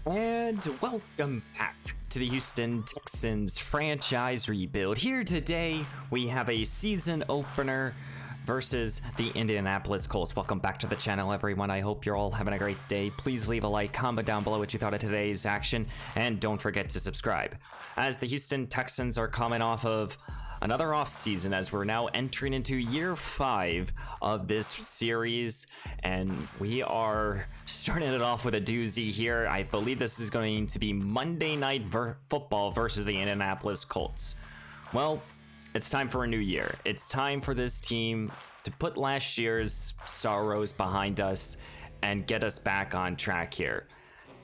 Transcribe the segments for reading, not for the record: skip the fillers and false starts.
And welcome back to the Houston Texans franchise rebuild. Here today, we have a season opener versus the Indianapolis Colts. Welcome back to the channel, everyone. I hope you're all having a great day. Please leave a like, comment down below what you thought of today's action, and don't forget to subscribe. As the Houston Texans are coming off of another offseason, as we're now entering into year 5 of this series, and we are starting it off with a doozy here. I believe this is going to be Monday Night Football versus the Indianapolis Colts. Well, it's time for a new year. It's time for this team to put last year's sorrows behind us and get us back on track here.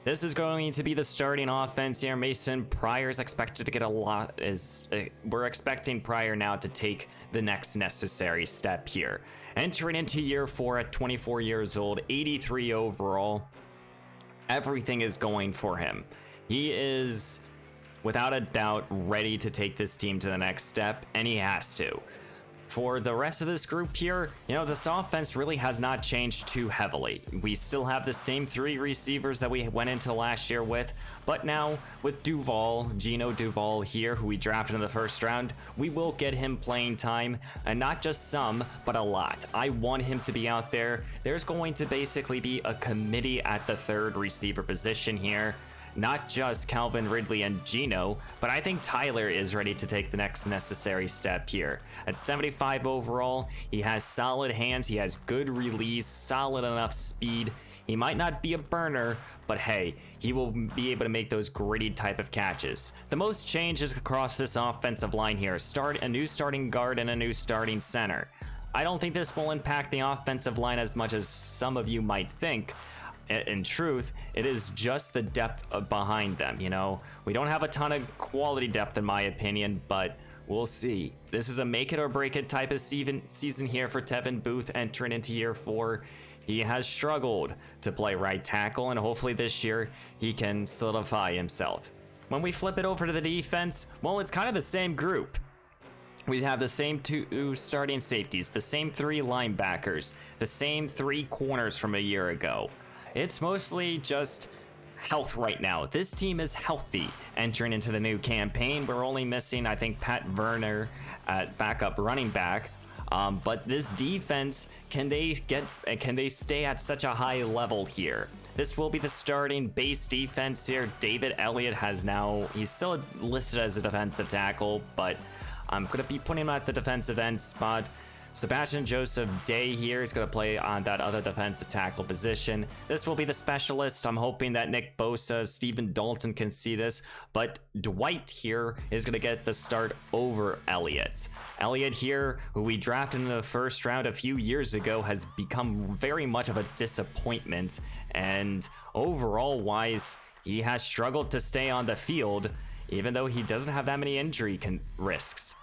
This is going to be the starting offense here. Mason Pryor is expected to get a lot. We're expecting Pryor now to take the next necessary step here. Entering into year 4 at 24 years old, 83 overall. Everything is going for him. He is, without a doubt, ready to take this team to the next step, and he has to. For the rest of this group here, this offense really has not changed too heavily. We still have the same 3 receivers that we went into last year with, but now with Gino Duvall here, who we drafted in the first round, we will get him playing time, and not just some, but a lot. I want him to be out there. There's going to basically be a committee at the 3rd receiver position here. Not just Calvin Ridley and Gino, but I think Tyler is ready to take the next necessary step here. At 75 overall, he has solid hands, he has good release, solid enough speed. He might not be a burner, but hey, he will be able to make those gritty type of catches. The most changes across this offensive line here, a new starting guard and a new starting center. I don't think this will impact the offensive line as much as some of you might think. In truth, it is just the depth behind them. We don't have a ton of quality depth in my opinion, but we'll see. This is a make it or break it type of season here for Tevin Booth entering into year 4. He has struggled to play right tackle, and hopefully this year he can solidify himself. When we flip it over to the defense, well, it's kind of the same group. We have the same 2 starting safeties, the same 3 linebackers, the same 3 corners from a year ago. It's mostly just health right now. This team is healthy entering into the new campaign. We're only missing, I think, Pat Werner at backup running back. But this defense, can they stay at such a high level here? This will be the starting base defense here. David Elliott he's still listed as a defensive tackle, but I'm going to be putting him at the defensive end spot. Sebastian Joseph Day here is going to play on that other defensive tackle position. This will be the specialist. I'm hoping that Nick Bosa, Stephen Dalton can see this, but Dwight here is going to get the start over Elliott. Elliott here, who we drafted in the first round a few years ago, has become very much of a disappointment, and overall wise, he has struggled to stay on the field, even though he doesn't have that many injury risks.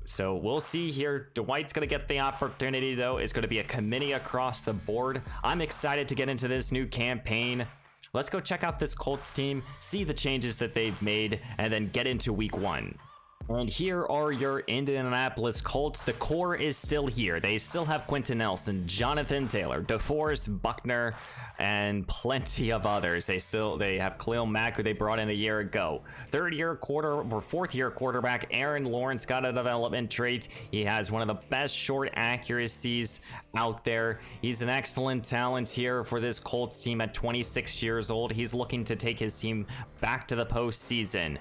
So we'll see here. Dwight's going to get the opportunity, though. It's going to be a committee across the board. I'm excited to get into this new campaign. Let's go check out this Colts team, see the changes that they've made, and then get into week 1. And here are your Indianapolis Colts. The core is still here. They still have Quentin Nelson, Jonathan Taylor, DeForest Buckner, and plenty of others. They have Khalil Mack, who they brought in a year ago. 4th year quarterback Aaron Lawrence got a development trait. He has one of the best short accuracies out there. He's an excellent talent here for this Colts team at 26 years old. He's looking to take his team back to the postseason.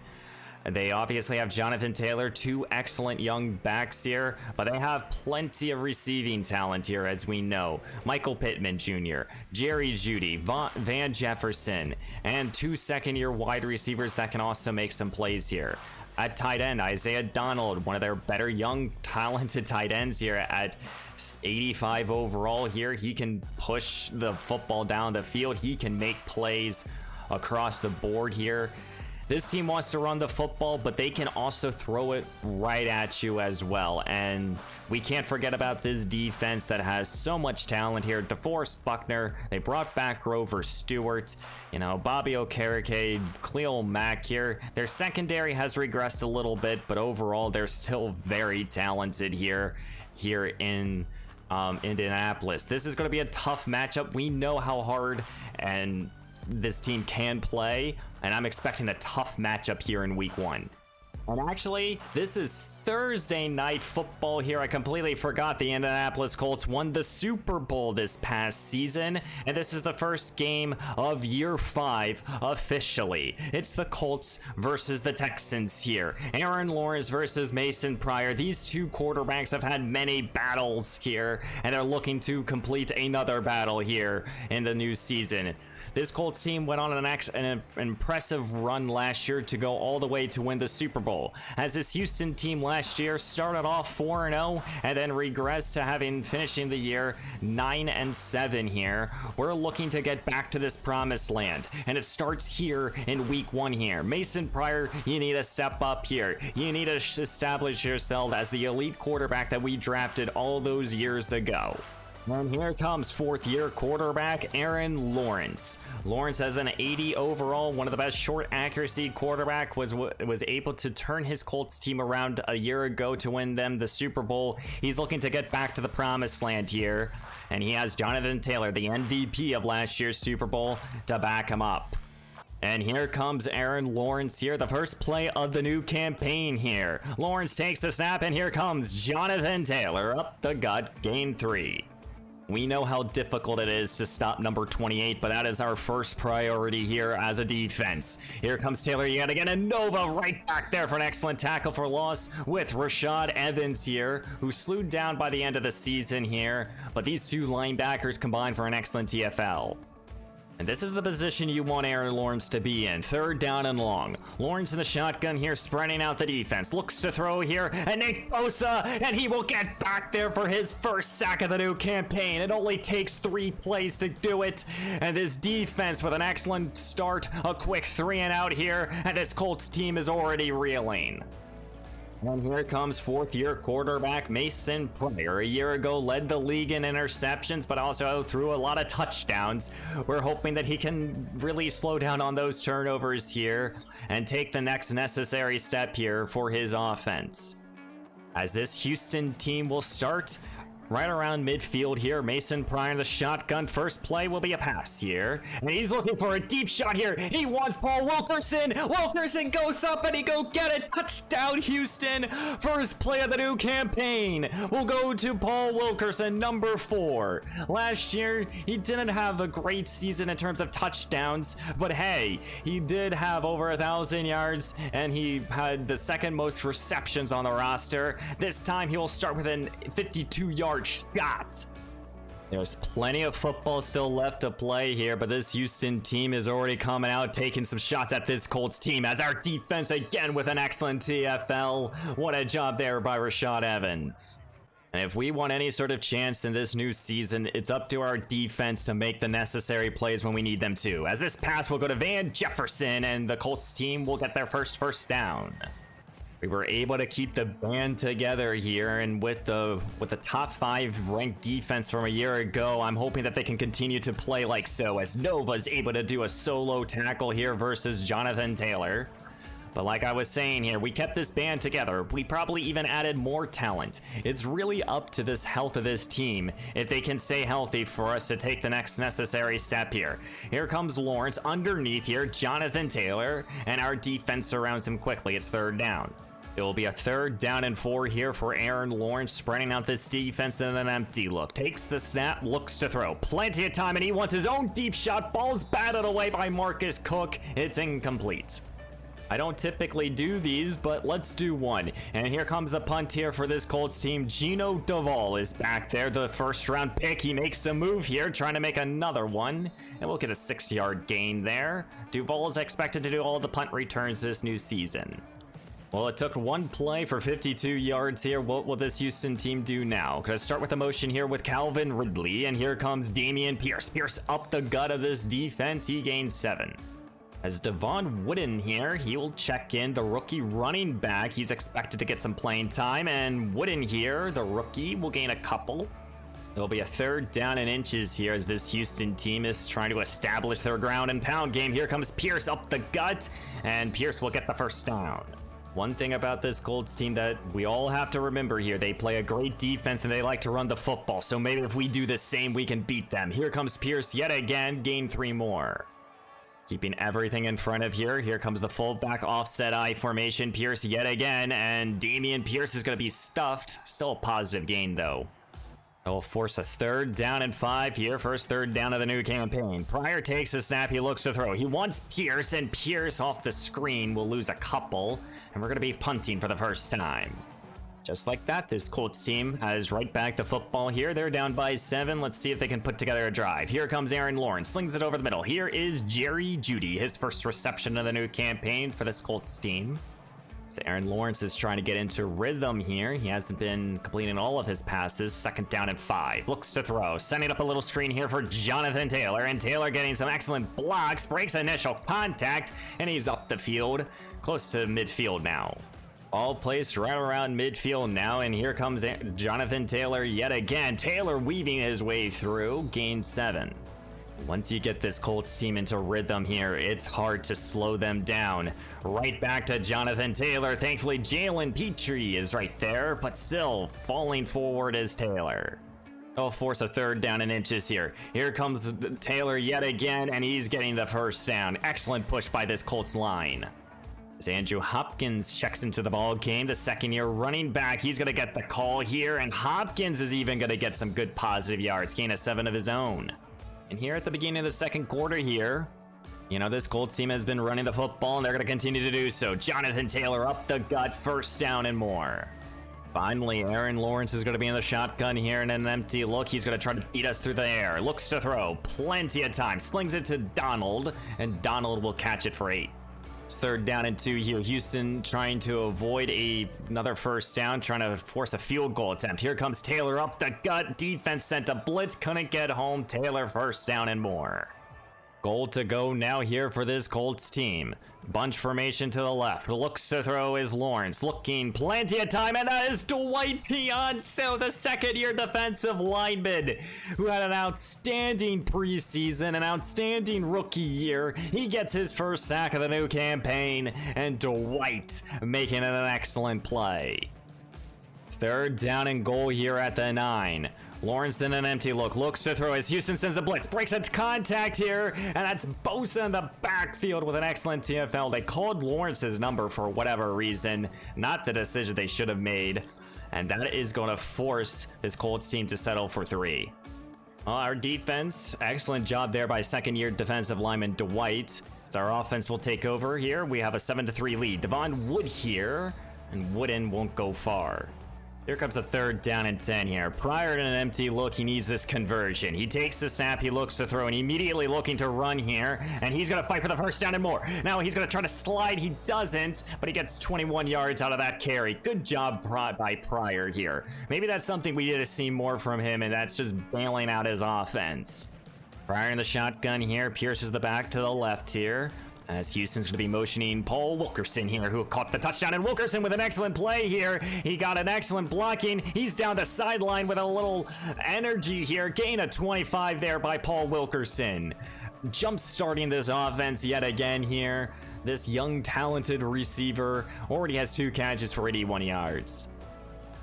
They obviously have Jonathan Taylor, 2 excellent young backs here, but they have plenty of receiving talent here, as we know. Michael Pittman Jr., Jerry Jeudy, Van Jefferson, and 2 second-year wide receivers that can also make some plays here. At tight end, Isaiah Donald, one of their better young, talented tight ends here at 85 overall here. He can push the football down the field. He can make plays across the board here. This team wants to run the football, but they can also throw it right at you as well. And we can't forget about this defense that has so much talent here. DeForest Buckner, they brought back Grover Stewart, Bobby Okereke, Khalil Mack here. Their secondary has regressed a little bit, but overall, they're still very talented here in Indianapolis. This is going to be a tough matchup. We know how hard and this team can play, and I'm expecting a tough matchup here in week 1. And actually, this is Thursday night football here. I completely forgot the Indianapolis Colts won the Super Bowl this past season, and this is the first game of year 5 officially. It's the Colts versus the Texans here. Aaron Lawrence versus Mason Pryor. These two quarterbacks have had many battles here, and they're looking to complete another battle here in the new season. This Colts team went on an impressive run last year to go all the way to win the Super Bowl, as this Houston team last year started off 4-0 and then regressed to finishing the year 9-7 here. We're looking to get back to this promised land, and it starts here in week 1 here. Mason Pryor, you need to step up here. You need to establish yourself as the elite quarterback that we drafted all those years ago. And here comes 4th-year quarterback Aaron Lawrence. Lawrence has an 80 overall, one of the best short accuracy quarterback, was able to turn his Colts team around a year ago to win them the Super Bowl. He's looking to get back to the promised land here, and he has Jonathan Taylor, the MVP of last year's Super Bowl, to back him up. And here comes Aaron Lawrence here, the first play of the new campaign here. Lawrence takes the snap, and here comes Jonathan Taylor up the gut, gain 3. We know how difficult it is to stop number 28, but that is our first priority here as a defense. Here comes Taylor yet again, and Nova right back there for an excellent tackle for loss with Rashad Evans here, who slowed down by the end of the season here, but these two linebackers combined for an excellent TFL. And this is the position you want Aaron Lawrence to be in. 3rd down and long. Lawrence in the shotgun here, spreading out the defense. Looks to throw here, and Nick Bosa, and he will get back there for his first sack of the new campaign. It only takes 3 plays to do it. And this defense with an excellent start, a quick 3 and out here, and this Colts team is already reeling. And here comes 4th-year quarterback Mason Pryor. A year ago led the league in interceptions, but also threw a lot of touchdowns. We're hoping that he can really slow down on those turnovers here and take the next necessary step here for his offense. As this Houston team will start right around midfield here. Mason Pryor in the shotgun. First play will be a pass here, and he's looking for a deep shot here. He wants Paul Wilkerson. Wilkerson goes up, and he go get it. Touchdown, Houston. First play of the new campaign will go to Paul Wilkerson, number 4. Last year, he didn't have a great season in terms of touchdowns, but hey, he did have over 1,000 yards, and he had the 2nd most receptions on the roster. This time, he will start with an 52-yard shot. There's plenty of football still left to play here, but this Houston team is already coming out taking some shots at this Colts team, as our defense again with an excellent TFL. What a job there by Rashad Evans. And if we want any sort of chance in this new season, it's up to our defense to make the necessary plays when we need them to, as this pass will go to Van Jefferson, and the Colts team will get their first down. We were able to keep the band together here, and with the top 5 ranked defense from a year ago, I'm hoping that they can continue to play like so, as Nova's able to do a solo tackle here versus Jonathan Taylor. But like I was saying here, we kept this band together. We probably even added more talent. It's really up to this health of this team if they can stay healthy for us to take the next necessary step here. Here comes Lawrence underneath here, Jonathan Taylor, and our defense surrounds him quickly. It's 3rd down. It will be a 3rd down and 4 here for Aaron Lawrence, spreading out this defense in an empty look. Takes the snap, looks to throw. Plenty of time, and he wants his own deep shot. Ball's batted away by Marcus Cook. It's incomplete. I don't typically do these, but let's do one. And here comes the punt here for this Colts team. Gino Duvall is back there, the 1st-round pick. He makes a move here, trying to make another one. And we'll get a 6-yard gain there. Duvall is expected to do all the punt returns this new season. Well, it took 1 play for 52 yards here. What will this Houston team do now? Gonna start with a motion here with Calvin Ridley, and here comes Damian Pierce. Pierce up the gut of this defense. He gains 7. As Devon Wooden here, he will check in, the rookie running back. He's expected to get some playing time, and Wooden here, the rookie, will gain a couple. There'll be a 3rd down and inches here as this Houston team is trying to establish their ground and pound game. Here comes Pierce up the gut, and Pierce will get the 1st down. One thing about this Colts team that we all have to remember here, they play a great defense and they like to run the football, so maybe if we do the same, we can beat them. Here comes Pierce yet again, gain 3 more. Keeping everything in front of here. Here comes the fullback offset I formation. Pierce yet again, and Damian Pierce is going to be stuffed. Still a positive gain, though. They'll force a 3rd down and 5 here. First 3rd down of the new campaign. Pryor takes a snap. He looks to throw. He wants Pierce, and Pierce off the screen will lose a couple, and we're going to be punting for the first time. Just like that, this Colts team has right back the football here. They're down by 7. Let's see if they can put together a drive. Here comes Aaron Lawrence, slings it over the middle. Here is Jerry Jeudy, his first reception of the new campaign for this Colts team. So Aaron Lawrence is trying to get into rhythm here. He hasn't been completing all of his passes. 2nd down and 5. Looks to throw. Sending up a little screen here for Jonathan Taylor. And Taylor getting some excellent blocks. Breaks initial contact. And he's up the field. Close to midfield now. All placed right around midfield now, and here comes Jonathan Taylor yet again. Taylor weaving his way through, gain 7. Once you get this Colts team into rhythm here, it's hard to slow them down. Right back to Jonathan Taylor. Thankfully, Jalen Petrie is right there, but still falling forward is Taylor. They'll force a 3rd down and inches here. Here comes Taylor yet again, and he's getting the first down. Excellent push by this Colts line. As Andrew Hopkins checks into the ball game, the 2nd-year running back, he's going to get the call here, and Hopkins is even going to get some good positive yards, gain a 7 of his own. And here at the beginning of the 2nd quarter here, you know, this Colts team has been running the football, and they're going to continue to do so. Jonathan Taylor up the gut, 1st down and more. Finally, Aaron Lawrence is going to be in the shotgun here in an empty look. He's going to try to beat us through the air. Looks to throw, plenty of time, slings it to Donald, and Donald will catch it for 8. It's 3rd down and 2 here. Houston trying to avoid another 1st down, trying to force a field goal attempt. Here comes Taylor up the gut. Defense sent a blitz, couldn't get home. Taylor 1st down and more. Goal to go now here for this Colts team. Bunch formation to the left. Looks to throw is Lawrence. Looking, plenty of time, and that is Dwight Pianzo, the 2nd-year defensive lineman, who had an outstanding preseason, an outstanding rookie year. He gets his first sack of the new campaign, and Dwight making it an excellent play. 3rd down and goal here at the 9. Lawrence in an empty look, looks to throw as Houston sends a blitz, breaks into contact here, and that's Bosa in the backfield with an excellent TFL. They called Lawrence's number for whatever reason, not the decision they should have made, and that is going to force this Colts team to settle for 3. Well, our defense, excellent job there by 2nd-year defensive lineman Dwight. As our offense will take over here, we have a 7-3 lead. Devon Wood here, and Wooden won't go far. Here comes a 3rd down and 10 here. Prior to an empty look, he needs this conversion. He takes the snap, he looks to throw, and immediately looking to run here, and he's going to fight for the 1st down and more. Now he's going to try to slide. He doesn't, but he gets 21 yards out of that carry. Good job by Pryor here. Maybe that's something we need to see more from him, and that's just bailing out his offense. Pryor in the shotgun here, pierces the back to the left here. As Houston's going to be motioning Paul Wilkerson here, who caught the touchdown. And Wilkerson with an excellent play here. He got an excellent blocking. He's down the sideline with a little energy here. Gain of 25 there by Paul Wilkerson. Jump starting this offense yet again here. This young, talented receiver already has 2 catches for 81 yards.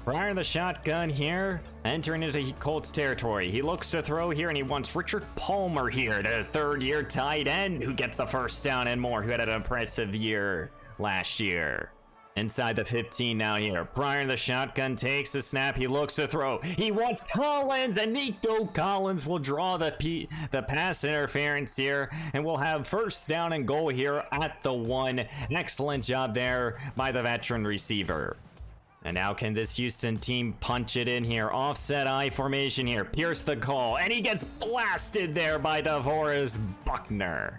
Pryor in the shotgun here, entering into Colts territory. He looks to throw here, and he wants Richard Palmer here, the 3rd-year tight end, who gets the 1st down and more, who had an impressive year last year. Inside the 15 now here. Pryor in the shotgun takes the snap. He looks to throw. He wants Collins, and Nico Collins will draw the pass interference here, and we'll have 1st down and goal here at the 1. Excellent job there by the veteran receiver. And now can this Houston team punch it in here? Offset I formation here. Pierce the call. And he gets blasted there by DeForest Buckner.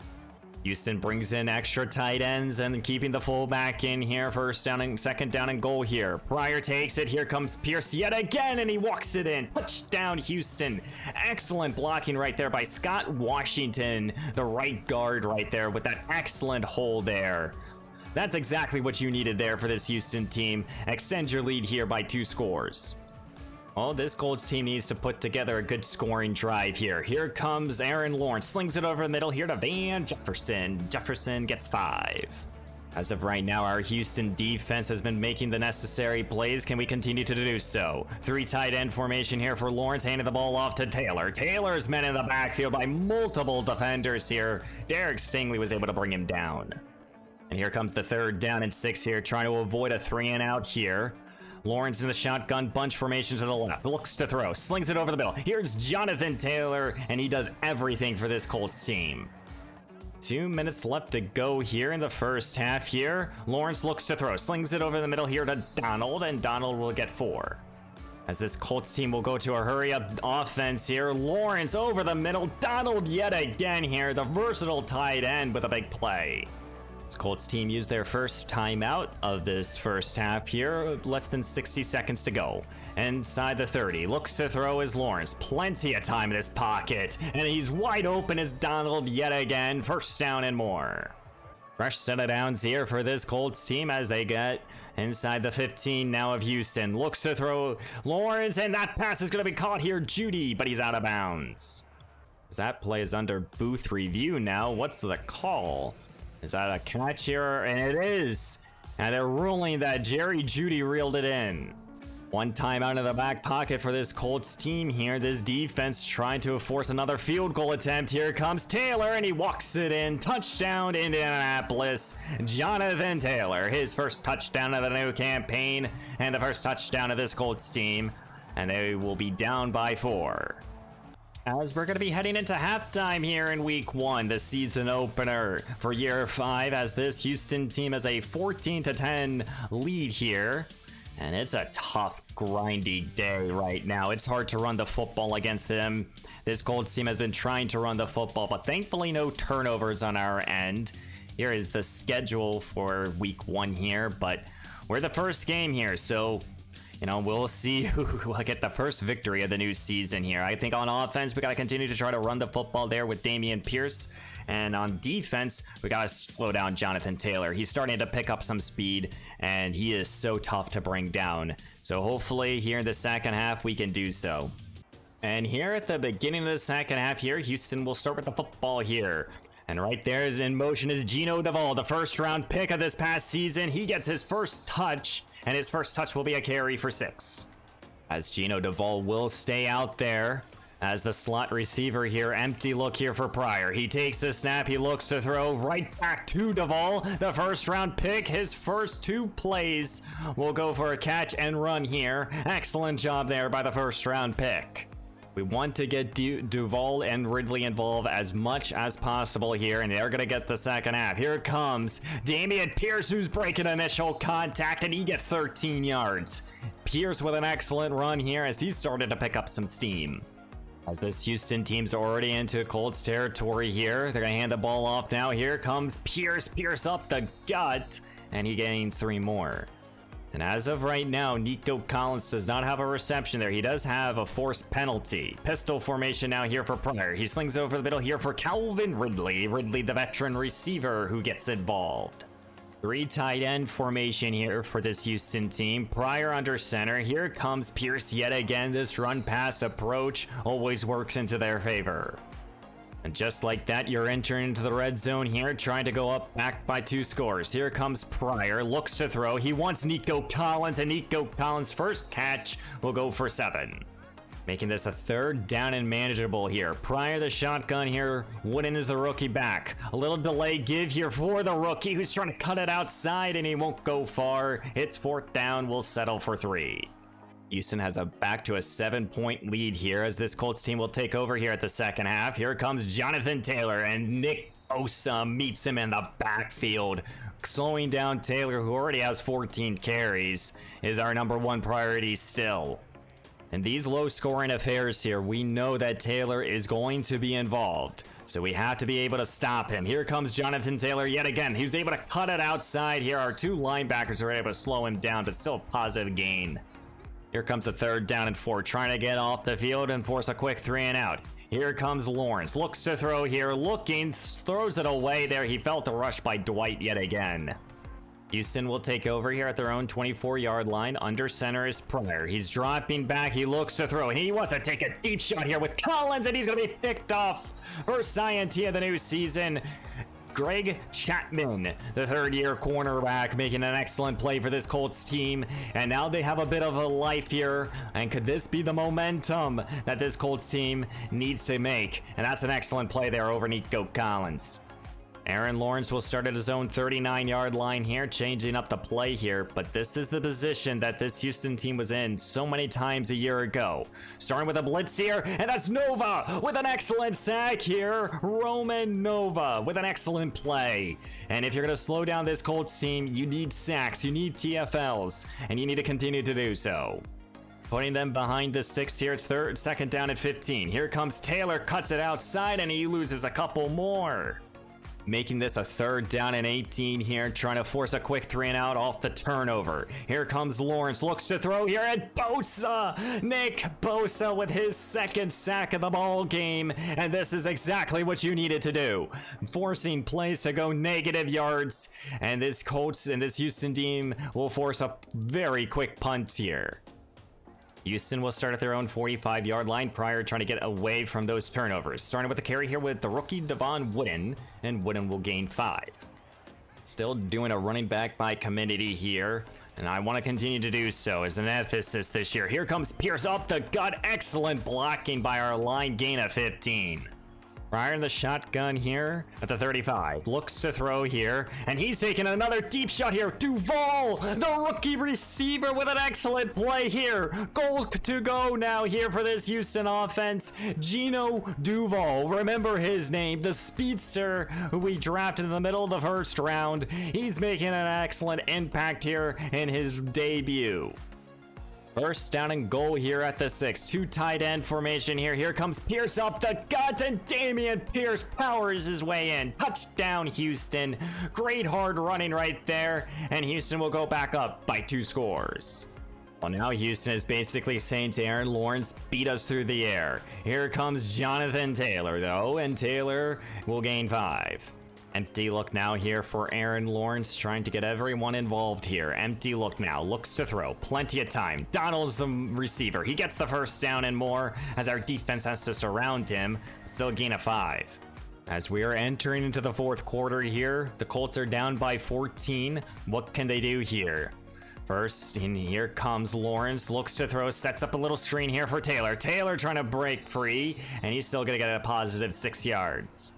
Houston brings in extra tight ends and keeping the fullback in here. 1st down and 2nd down and goal here. Pryor takes it. Here comes Pierce yet again, and he walks it in. Touchdown, Houston. Excellent blocking right there by Scott Washington, the right guard right there with that excellent hold there. That's exactly what you needed there for this Houston team. Extend your lead here by 2 scores. Well, this Colts team needs to put together a good scoring drive here. Here comes Aaron Lawrence. Slings it over the middle here to Van Jefferson. Jefferson gets 5. As of right now, our Houston defense has been making the necessary plays. Can we continue to do so? 3 tight end formation here for Lawrence, handing the ball off to Taylor. Taylor's met in the backfield by multiple defenders here. Derek Stingley was able to bring him down. And here comes the 3rd down and 6 here, trying to avoid a 3 and out here. Lawrence in the shotgun bunch formation to the left. Looks to throw. Slings it over the middle. Here's Jonathan Taylor, and he does everything for this Colts team. 2 minutes left to go here in the first half here. Lawrence looks to throw. Slings it over the middle here to Donald, and Donald will get 4. As this Colts team will go to a hurry-up offense here. Lawrence over the middle. Donald yet again here. The versatile tight end with a big play. This Colts team used their first timeout of this first half here. Less than 60 seconds to go. Inside the 30. Looks to throw is Lawrence. Plenty of time in his pocket. And he's wide open as Donald yet again. First down and more. Fresh set of downs here for this Colts team as they get inside the 15 now of Houston. Looks to throw Lawrence, and that pass is going to be caught here. Judy, but he's out of bounds. That play is under booth review now. What's the call? Is that a catch here? And it is. And they're ruling that Jerry Jeudy reeled it in. 1 timeout in the back pocket for this Colts team here. This defense trying to force another field goal attempt. Here comes Taylor, and he walks it in. Touchdown, Indianapolis. Jonathan Taylor, his first touchdown of the new campaign, and the first touchdown of this Colts team. And they will be down by 4. As we're going to be heading into halftime here in week 1, the season opener for year 5, as this Houston team has a 14-10 lead here. And it's a tough, grindy day right now. It's hard to run the football against them. This Colts team has been trying to run the football, but thankfully no turnovers on our end. Here is the schedule for week 1 here, but we're the first game here, so you know, we'll see who will get the first victory of the new season here. I think on offense, we got to continue to try to run the football there with Dameon Pierce. And on defense, we got to slow down Jonathan Taylor. He's starting to pick up some speed, and he is so tough to bring down. So hopefully here in the second half, we can do so. And here at the beginning of the second half here, Houston will start with the football here. And right there is in motion is Gino Duvall, the first round pick of this past season. He gets his first touch, and his first touch will be a carry for 6. As Gino Duvall will stay out there as the slot receiver here. Empty look here for Pryor. He takes the snap. He looks to throw right back to Duvall. The first round pick. His first 2 plays will go for a catch and run here. Excellent job there by the first round pick. We want to get Duvall and Ridley involved as much as possible here, and they're going to get the second half. Here it comes. Dameon Pierce, who's breaking initial contact, and he gets 13 yards. Pierce with an excellent run here as he started to pick up some steam. As this Houston team's already into Colts territory here, they're going to hand the ball off now. Here comes Pierce. Pierce up the gut, and he gains 3 more. And as of right now, Nico Collins does not have a reception there. He does have a forced penalty. Pistol formation now here for Pryor. He slings over the middle here for Calvin Ridley. Ridley, the veteran receiver, who gets involved. 3 tight end formation here for this Houston team. Pryor under center. Here comes Pierce yet again. This run pass approach always works into their favor. And just like that, you're entering into the red zone here, trying to go up back by 2 scores. Here comes Pryor, looks to throw. He wants Nico Collins, and Nico Collins' first catch will go for 7. Making this a 3rd down and manageable here. Pryor the shotgun here. Wooden is the rookie back. A little delay give here for the rookie, who's trying to cut it outside, and he won't go far. It's 4th down. We'll settle for 3. Houston has a back to a 7-point lead here as this Colts team will take over here at the second half. Here comes Jonathan Taylor, and Nick Bosa meets him in the backfield. Slowing down Taylor, who already has 14 carries, is our number 1 priority still. In these low-scoring affairs here, we know that Taylor is going to be involved, so we have to be able to stop him. Here comes Jonathan Taylor yet again. He's able to cut it outside here. Our 2 linebackers are able to slow him down, but still a positive gain. Here comes a 3rd down and 4, trying to get off the field and force a quick 3 and out. Here comes Lawrence, looks to throw here, looking, throws it away there. He felt the rush by Dwight yet again. Houston will take over here at their own 24-yard line. Under center is Pryor. He's dropping back. He looks to throw, and he wants to take a deep shot here with Collins, and he's going to be picked off. First INT of the new season. Greg Chapman, the third-year cornerback, making an excellent play for this Colts team. And now they have a bit of a life here. And could this be the momentum that this Colts team needs to make? And that's an excellent play there over Nico Collins. Aaron Lawrence will start at his own 39-yard line here, changing up the play here, but this is the position that this Houston team was in so many times a year ago. Starting with a blitz here, and that's Nova with an excellent sack here. Roman Nova with an excellent play. And if you're going to slow down this Colts team, you need sacks, you need TFLs, and you need to continue to do so. Putting them behind the 6 here, it's second down at 15. Here comes Taylor, cuts it outside, and he loses a couple more. Making this a third down and 18 here, trying to force a quick 3-and-out off the turnover. Here comes Lawrence, looks to throw here at Bosa. Nick Bosa with his second sack of the ball game, and this is exactly what you needed to do. Forcing plays to go negative yards, and this Colts and this Houston team will force a very quick punt here. Houston will start at their own 45-yard line prior, trying to get away from those turnovers. Starting with a carry here with the rookie Devon Wooden, and Wooden will gain 5. Still doing a running back by committee here, and I want to continue to do so as an emphasis this year. Here comes Pierce up the gut. Excellent blocking by our line, gain of 15. Prior in the shotgun here at the 35. Looks to throw here, and he's taking another deep shot here. Duval, the rookie receiver, with an excellent play here. Goal to go now here for this Houston offense. Gino Duval, remember his name, the speedster who we drafted in the middle of the first round. He's making an excellent impact here in his debut. First down and goal here at the 6. 2 tight end formation here. Here comes Pierce up the gut, and Damian Pierce powers his way in. Touchdown, Houston. Great hard running right there, and Houston will go back up by 2 scores. Well, now Houston is basically saying to Aaron Lawrence, beat us through the air. Here comes Jonathan Taylor, though, and Taylor will gain 5. Empty look now here for Aaron Lawrence, trying to get everyone involved here. Empty look now, looks to throw, plenty of time. Donald's the receiver, he gets the first down and more as our defense has to surround him. Still gain of 5. As we are entering into the fourth quarter here, the Colts are down by 14. What can they do here? First, and here comes Lawrence, looks to throw, sets up a little screen here for Taylor. Taylor trying to break free, and he's still gonna get a positive 6 yards.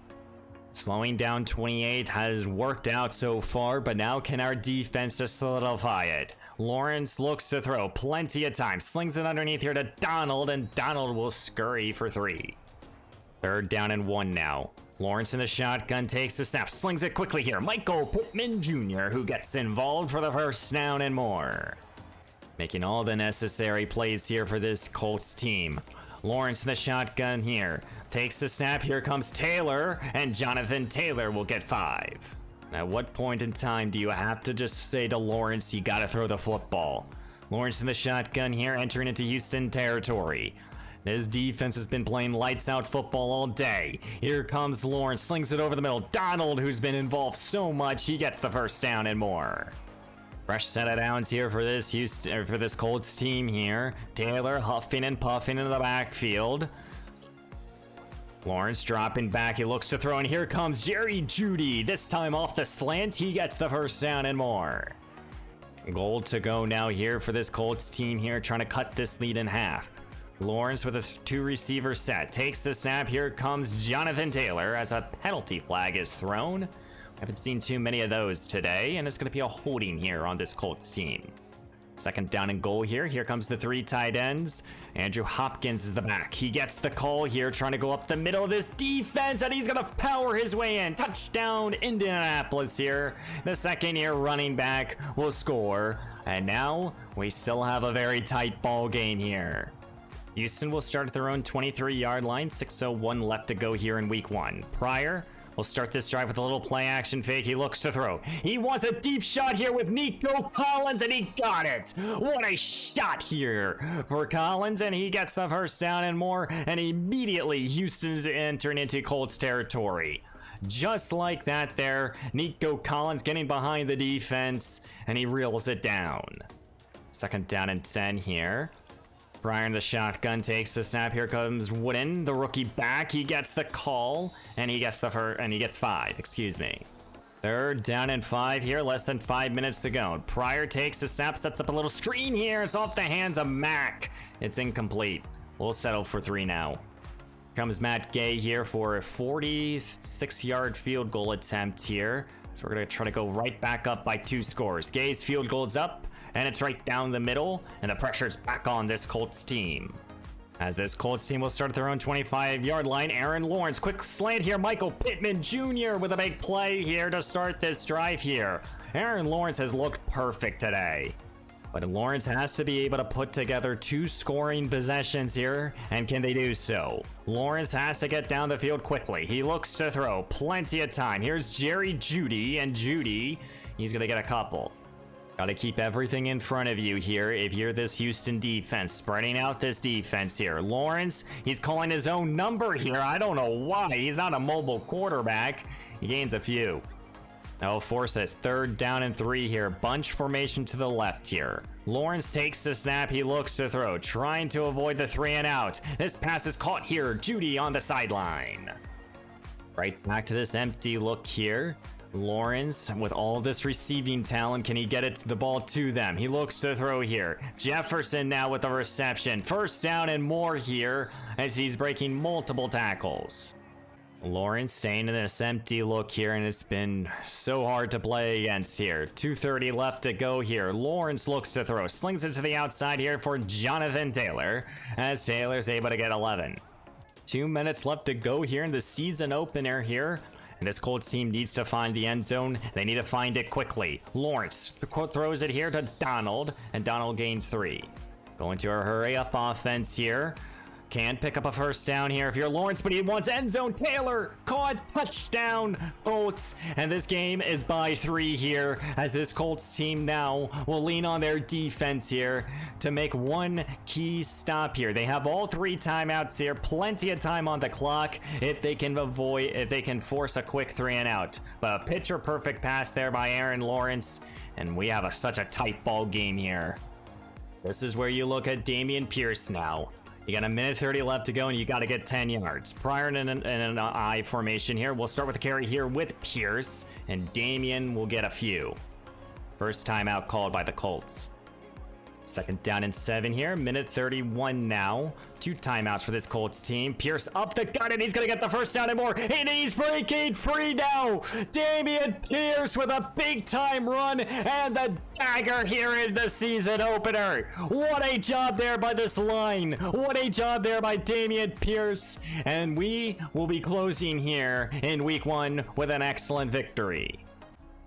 Slowing down 28 has worked out so far, but now can our defense just solidify it? Lawrence looks to throw, plenty of time, slings it underneath here to Donald, and Donald will scurry for 3. Third down and 1 now. Lawrence in the shotgun takes the snap, slings it quickly here. Michael Pittman Jr., who gets involved for the first down and more. Making all the necessary plays here for this Colts team. Lawrence in the shotgun here. Takes the snap, here comes Taylor, and Jonathan Taylor will get 5. At what point in time do you have to just say to Lawrence, you gotta throw the football? Lawrence in the shotgun here, entering into Houston territory. This defense has been playing lights out football all day. Here comes Lawrence, slings it over the middle. Donald, who's been involved so much, he gets the first down and more. Fresh set of downs here for this Colts team here. Taylor huffing and puffing into the backfield. Lawrence dropping back, he looks to throw, and here comes Jerry Jeudy. This time off the slant, he gets the first down and more. Goal to go now here for this Colts team here, trying to cut this lead in half. Lawrence with a 2 receiver set, takes the snap, here comes Jonathan Taylor as a penalty flag is thrown. Haven't seen too many of those today, and it's going to be a holding here on this Colts team. Second down and goal here. Here comes the 3 tight ends. Andrew Hopkins is the back. He gets the call here, trying to go up the middle of this defense, and he's going to power his way in. Touchdown, Indianapolis here. The second-year running back will score. And now we still have a very tight ball game here. Houston will start at their own 23-yard line. 6:01 left to go here in week 1. Pryor will start this drive with a little play action fake. He looks to throw. He wants a deep shot here with Nico Collins, and he got it. What a shot here for Collins, and he gets the first down and more, and immediately Houston's entering into Colts territory. Just like that there, Nico Collins getting behind the defense, and he reels it down. Second down and 10 here. Pryor in the shotgun takes the snap. Here comes Wooden, the rookie back. He gets the call, and he gets he gets 5. Excuse me. 3rd down and 5 here. Less than 5 minutes to go. Pryor takes the snap, sets up a little screen here. It's off the hands of Mack. It's incomplete. We'll settle for 3 now. Comes Matt Gay here for a 46-yard field goal attempt here. So we're gonna try to go right back up by 2 scores. Gay's field goal's up, and it's right down the middle, and the pressure's back on this Colts team. As this Colts team will start at their own 25-yard line. Aaron Lawrence, quick slant here. Michael Pittman Jr. with a big play here to start this drive here. Aaron Lawrence has looked perfect today. But Lawrence has to be able to put together 2 scoring possessions here, and can they do so? Lawrence has to get down the field quickly. He looks to throw, plenty of time. Here's Jerry Jeudy, and Jeudy, he's gonna get a couple. Gotta keep everything in front of you here if you're this Houston defense, spreading out this defense here. Lawrence, he's calling his own number here. I don't know why. He's not a mobile quarterback. He gains a few. That'll force us 3rd down and 3 here. Bunch formation to the left here. Lawrence takes the snap. He looks to throw, trying to avoid the 3 and out. This pass is caught here. Jeudy on the sideline. Right back to this empty look here. Lawrence, with all this receiving talent, can he get the ball to them? He looks to throw here. Jefferson now with the reception. 1st down and more here as he's breaking multiple tackles. Lawrence staying in this empty look here, and it's been so hard to play against here. 2:30 left to go here. Lawrence looks to throw, slings it to the outside here for Jonathan Taylor, as Taylor's able to get 11. 2 minutes left to go here in the season opener here. And this Colts team needs to find the end zone. They need to find it quickly. Lawrence throws it here to Donald, and Donald gains 3. Going to a hurry-up offense here. Can pick up a 1st down here if you're Lawrence, but he wants end zone. Taylor caught, touchdown Colts, and this game is by 3 here, as this Colts team now will lean on their defense here to make one key stop here. They have all 3 timeouts here, plenty of time on the clock if they can force a quick 3 and out. But a picture perfect pass there by Aaron Lawrence, and we have such a tight ball game here. This is where you look at Dameon Pierce now. You got 1:30 left to go, and you got to get 10 yards. Pryor in an I formation here. We'll start with the carry here with Pierce, and Dameon will get a few. 1st timeout called by the Colts. 2nd down and 7 here. 1:31 now. 2 timeouts for this Colts team. Pierce up the gut, and he's going to get the 1st down and more. And he's breaking free now. Dameon Pierce with a big-time run and the dagger here in the season opener. What a job there by this line. What a job there by Dameon Pierce. And we will be closing here in week 1 with an excellent victory.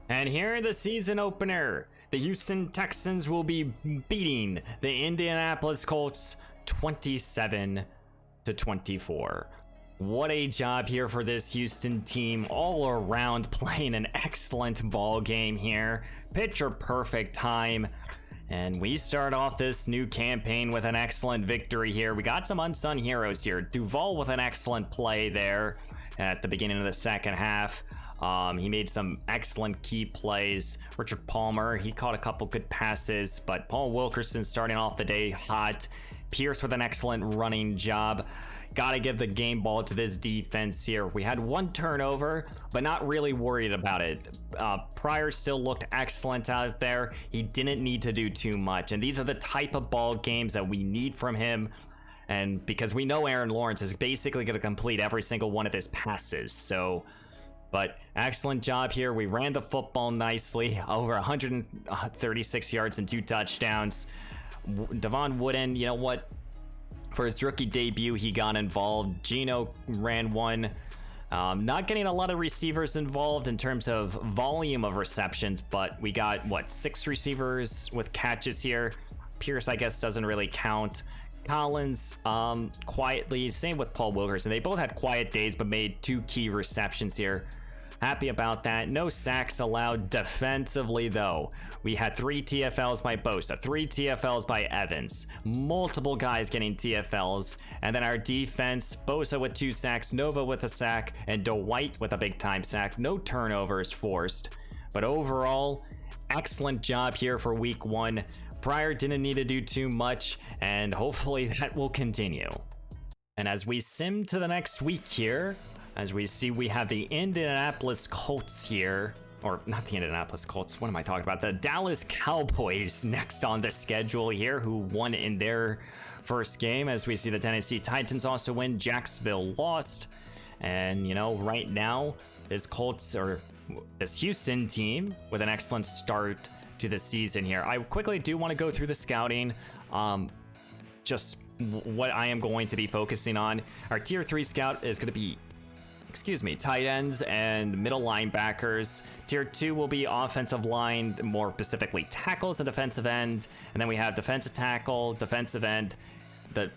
And here in the season opener, the Houston Texans will be beating the Indianapolis Colts 27-24. What a job here for this Houston team, all around playing an excellent ball game here. Picture perfect time. And we start off this new campaign with an excellent victory here. We got some unsung heroes here. Duval with an excellent play there at the beginning of the 2nd half. He made some excellent key plays. Richard Palmer, he caught a couple good passes, but Paul Wilkerson starting off the day hot. Pierce with an excellent running job. Gotta give the game ball to this defense here. We had 1 turnover, but not really worried about it. Pryor still looked excellent out there. He didn't need to do too much, and these are the type of ball games that we need from him. And because we know Aaron Lawrence is basically going to complete every single one of his passes, so... But excellent job here. We ran the football nicely, over 136 yards and 2 touchdowns. Devon Wooden, you know what? For his rookie debut, he got involved. Gino ran 1. Not getting a lot of receivers involved in terms of volume of receptions, but we got, 6 receivers with catches here. Pierce, I guess, doesn't really count. Collins, quietly, same with Paul Wilkerson. They both had quiet days, but made 2 key receptions here. Happy about that. No sacks allowed defensively, though. We had 3 TFLs by Bosa, 3 TFLs by Evans, multiple guys getting TFLs, and then our defense, Bosa with 2 sacks, Nova with a sack, and Dwight with a big-time sack. No turnovers forced, but overall, excellent job here for week 1. prior didn't need to do too much, and hopefully that will continue. And as we sim to the next week here, as we see, we have the Indianapolis Colts here, or not the Indianapolis Colts, what am I talking about? The Dallas Cowboys next on the schedule here, who won in their first game. As we see the Tennessee Titans also win, Jacksonville lost. And, you know, right now, this Houston team with an excellent start to the season here. I quickly do want to go through the scouting, just what I am going to be focusing on. Our tier 3 scout is going to be, tight ends and middle linebackers. Tier 2 will be offensive line, more specifically tackles and defensive end. And then we have defensive tackle, defensive end,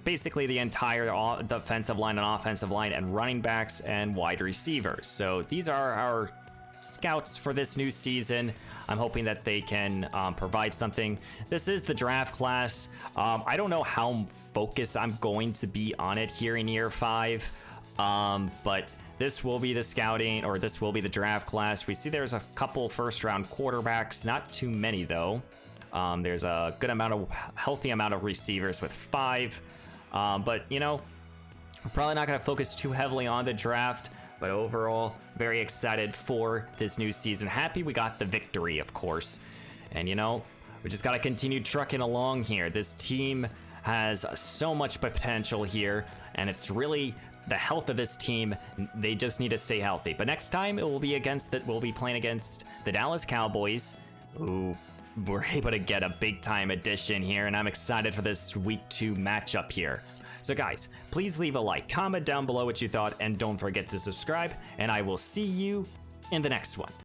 basically the entire defensive line and offensive line, and running backs and wide receivers. So these are our scouts for this new season. I'm hoping that they can provide something. This is the draft class. I don't know how focused I'm going to be on it here in year 5, but this will be the scouting, or this will be the draft class. We see there's a couple first round quarterbacks, not too many though. There's a good amount healthy amount of receivers with 5, but you know, we're probably not going to focus too heavily on the draft. But overall, very excited for this new season. Happy we got the victory, of course. And you know, we just got to continue trucking along here. This team has so much potential here, and it's really the health of this team. They just need to stay healthy. But next time we'll be playing against the Dallas Cowboys, who were able to get a big time addition here, and I'm excited for this week 2 matchup here. So guys, please leave a like, comment down below what you thought, and don't forget to subscribe, and I will see you in the next one.